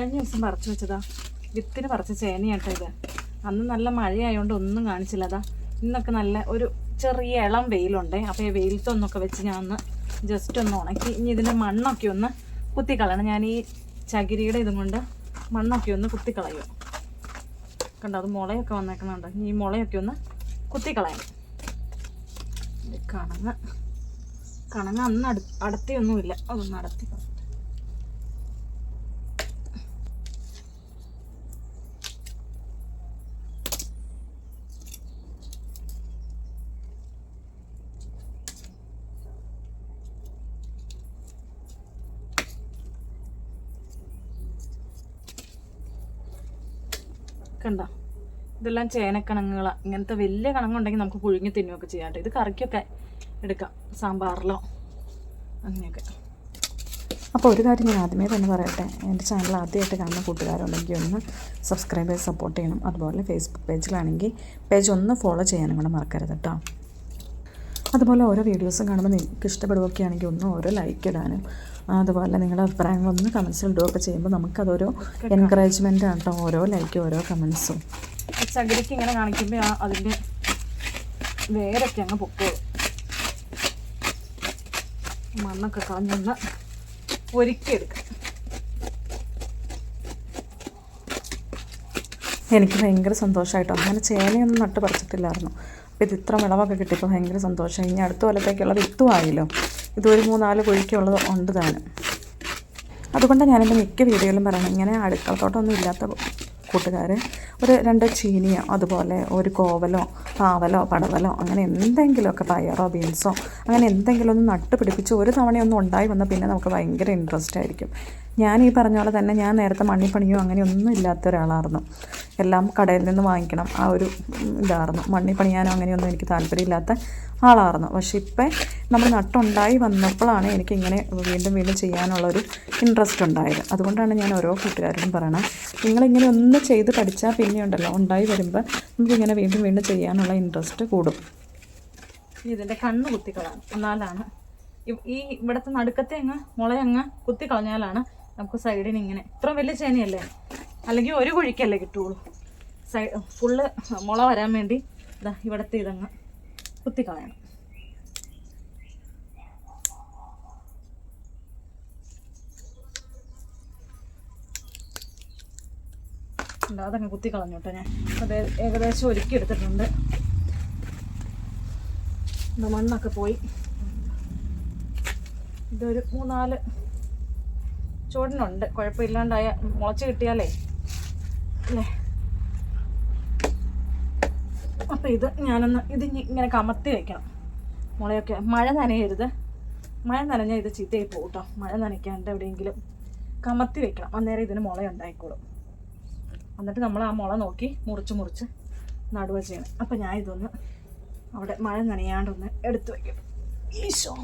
കഴിഞ്ഞ ദിവസം പറിച്ചു വെച്ചതാ, വിത്തിന് പറിച്ച ചേനയാട്ടോ ഇത്. അന്ന് നല്ല മഴയായതുകൊണ്ട് ഒന്നും കാണിച്ചില്ല. അതാ ഇന്നൊക്കെ നല്ല ഒരു ചെറിയ ഇളം വെയിലുണ്ട്. അപ്പോൾ ഈ വെയിലത്തൊന്നൊക്കെ വെച്ച് ഞാൻ ഒന്ന് ജസ്റ്റ് ഒന്ന് ഉണക്കി. ഇനി ഇതിൻ്റെ മണ്ണൊക്കെ ഒന്ന് കുത്തിക്കളയണം. ഞാൻ ഈ ചകിരിയുടെ ഇതും കൊണ്ട് മണ്ണൊക്കെ ഒന്ന് കുത്തിക്കളയും. കണ്ടോ, അത് മുളയൊക്കെ വന്നേക്കുന്നുണ്ട്. ഇനി ഈ മുളയൊക്കെ ഒന്ന് കുത്തിക്കളയണം. കണങ്ങ അന്ന് അടത്തിയൊന്നുമില്ല, അതൊന്ന് അടത്തി. കണ്ടോ, ഇതെല്ലാം ചേനക്കണങ്ങുകളാണ്. ഇങ്ങനത്തെ വലിയ കണങ്ങുണ്ടെങ്കിൽ നമുക്ക് പുഴുങ്ങി തിന്നുകയൊക്കെ ചെയ്യാം. ഇത് കറിക്കൊക്കെ എടുക്കാം, സാമ്പാറിലോ അങ്ങനെയൊക്കെ. അപ്പോൾ ഒരു കാര്യം ഞാൻ ആദ്യമേ തന്നെ പറയട്ടെ, എൻ്റെ ചാനൽ ആദ്യമായിട്ട് കാണുന്ന കൂട്ടുകാരുണ്ടെങ്കിൽ ഒന്ന് സബ്സ്ക്രൈബ് ചെയ്ത് സപ്പോർട്ട് ചെയ്യണം. അതുപോലെ ഫേസ്ബുക്ക് പേജിലാണെങ്കിൽ പേജ് ഒന്ന് ഫോളോ ചെയ്യാനും കൂടെ മറക്കരുത് കേട്ടോ. അതുപോലെ ഓരോ വീഡിയോസും കാണുമ്പോൾ നിങ്ങൾക്ക് ഇഷ്ടപ്പെടുകയൊക്കെ ആണെങ്കിൽ ഒന്ന് ഓരോ ലൈക്ക് ഇടാനും അതുപോലെ നിങ്ങളുടെ അഭിപ്രായങ്ങളൊന്ന് കമൻസിൽ ഇടുകയൊക്കെ ചെയ്യുമ്പോൾ നമുക്കതൊരു എൻകറേജ്മെൻ്റ് ആണ് കേട്ടോ, ഓരോ ലൈക്കും ഓരോ കമൻസും. ചകിരിക്ക് ഇങ്ങനെ കാണിക്കുമ്പോൾ അതിൻ്റെ വേരൊക്കെ അങ്ങ് പൊക്കോളും. മണ്ണൊക്കെ കളഞ്ഞൊന്ന് ഒരുക്കിയെടുക്കാം. എനിക്ക് ഭയങ്കര സന്തോഷമായിട്ടോ, അങ്ങനെ ചേനയൊന്നും നട്ട് പറിച്ചിട്ടില്ലായിരുന്നു. അപ്പോൾ ഇത് ഇത്ര വിളവൊക്കെ കിട്ടിയപ്പോൾ ഭയങ്കര സന്തോഷം. ഇനി അടുത്ത കൊല്ലത്തേക്കുള്ള വിത്തുമായല്ലോ. ഇതൊരു 3-4 കുഴിക്കുള്ളത് ഉണ്ട് താനും. അതുകൊണ്ടാണ് ഞാനെൻ്റെ മിക്ക വീഡിയോയിലും പറയണം, ഇങ്ങനെ അടുക്കളത്തോട്ടമൊന്നും ഇല്ലാത്ത കൂട്ടുകാർ ഒരു 2 ചീനിയോ അതുപോലെ ഒരു കോവലോ പാവലോ പടവലോ അങ്ങനെ എന്തെങ്കിലുമൊക്കെ, പയറോ ബീൻസോ അങ്ങനെ എന്തെങ്കിലും ഒന്ന് നട്ട് പിടിപ്പിച്ച് ഒരു തവണയൊന്നും ഉണ്ടായി വന്നാൽ പിന്നെ നമുക്ക് ഭയങ്കര ഇൻട്രസ്റ്റ് ആയിരിക്കും. ഞാൻ ഈ പറഞ്ഞ പോലെ തന്നെ ഞാൻ നേരത്തെ മണ്ണിപ്പണിയോ അങ്ങനെ ഒന്നും ഇല്ലാത്ത ഒരാളായിരുന്നു. എല്ലാം കടയിൽ നിന്ന് വാങ്ങിക്കണം ആ ഒരു ഇതായിരുന്നു. മണ്ണിപ്പണിയാനോ അങ്ങനെയൊന്നും എനിക്ക് താല്പര്യമില്ലാത്ത ആളായിരുന്നു. പക്ഷെ ഇപ്പം നമ്മൾ നട്ടുണ്ടായി വന്നപ്പോഴാണ് എനിക്കിങ്ങനെ വീണ്ടും ചെയ്യാനുള്ളൊരു ഇൻട്രസ്റ്റ് ഉണ്ടായത്. അതുകൊണ്ടാണ് ഞാൻ ഓരോ കൂട്ടുകാരോടും പറയണം, നിങ്ങളിങ്ങനെ ഒന്ന് ചെയ്ത് പഠിച്ചാൽ പിന്നെ ഉണ്ടല്ലോ, ഉണ്ടായി വരുമ്പോൾ നമുക്കിങ്ങനെ വീണ്ടും ചെയ്യാനുള്ള ഇൻട്രസ്റ്റ് കൂടും. ഇതിൻ്റെ കണ്ണ് കുത്തിക്കളാണ്, എന്നാലാണ് ഈ ഇവിടുത്തെ നടുക്കത്തെ മുളയങ്ങ് കുത്തിക്കളഞ്ഞാലാണ് നമുക്ക് സൈഡിന് ഇങ്ങനെ. ഇത്ര വലിയ ചേനയല്ലേ, അല്ലെങ്കിൽ ഒരു കുഴിക്കല്ലേ കിട്ടുള്ളൂ. ഫുള്ള് മുള വരാൻ വേണ്ടി ഇതാ ഇവിടുത്തെ ഇതങ്ങ് കുത്തിക്കളയണം. അതങ്ങ് കുത്തിക്കളഞ്ഞോട്ടെ. ഞാൻ അത് ഏകദേശം ഒരുക്കി എടുത്തിട്ടുണ്ട്. മണ്ണൊക്കെ പോയി. ഇതൊരു 3-4 ചുവടിനുണ്ട്, കുഴപ്പമില്ലാണ്ടായ മുളച്ച് കിട്ടിയാലേ അല്ലേ. അപ്പോൾ ഇത് ഞാനൊന്ന് ഇങ്ങനെ കമത്തി വയ്ക്കണം. മുളയൊക്കെ മഴ നനയരുത്, മഴ നനഞ്ഞാൽ ഇത് ചീത്തയായി പോകും കേട്ടോ. മഴ നനയ്ക്കാണ്ട് എവിടെയെങ്കിലും കമത്തി വെക്കണം, അന്നേരം ഇതിന് മുള ഉണ്ടായിക്കോളും. എന്നിട്ട് നമ്മൾ ആ മുള നോക്കി മുറിച്ച് നടുവ ചെയ്യണം. അപ്പം ഞാൻ ഇതൊന്ന് അവിടെ മഴ നനയാണ്ടൊന്ന് എടുത്ത് വയ്ക്കണം. ഈശോ.